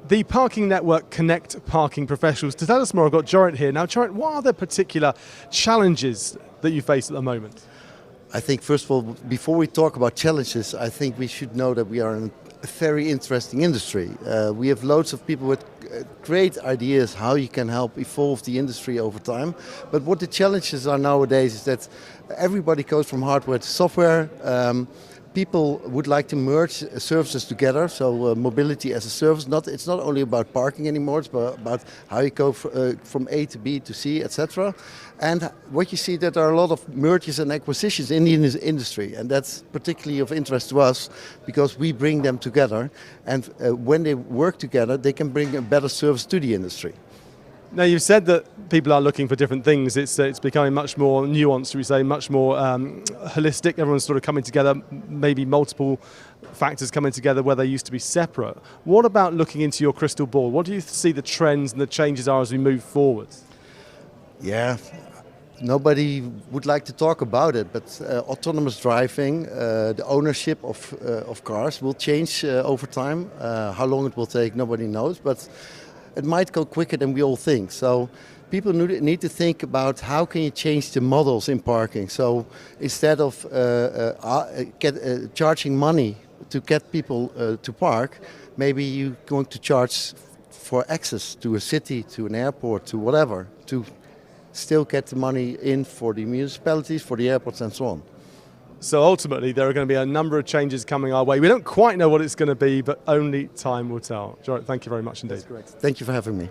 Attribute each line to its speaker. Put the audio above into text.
Speaker 1: The parking network connect parking professionals. To tell us more, I've got Jorrit here. Now, Jorrit, what are the particular challenges that you face at the moment?
Speaker 2: I think, first of all, before we talk about challenges, I think we should know that we are in a very interesting industry. We have loads of people with great ideas how you can help evolve the industry over time. But what the challenges are nowadays is that everybody goes from hardware to software. People would like to merge services together, so mobility as a service. It's not only about parking anymore, it's about how you go from A to B to C, etc. And what you see that there are a lot of mergers and acquisitions in the industry, and that's particularly of interest to us because we bring them together, and when they work together, they can bring a better service to the industry.
Speaker 1: Now, you've said that people are looking for different things. It's becoming much more nuanced, we say, much more holistic. Everyone's sort of coming together, maybe multiple factors coming together where they used to be separate. What about looking into your crystal ball? What do you see the trends and the changes are as we move forward?
Speaker 2: Yeah, nobody would like to talk about it, but autonomous driving, the ownership of cars will change over time. How long it will take, nobody knows, but it might go quicker than we all think. So people need to think about how can you change the models in parking. So instead of charging money to get people to park, maybe you're going to charge for access to a city, to an airport, to whatever, to still get the money in for the municipalities, for the airports and so on.
Speaker 1: So ultimately, there are going to be a number of changes coming our way. We don't quite know what it's going to be, but only time will tell. Jorrit, thank you very much indeed.
Speaker 2: That's correct. Thank you for having me.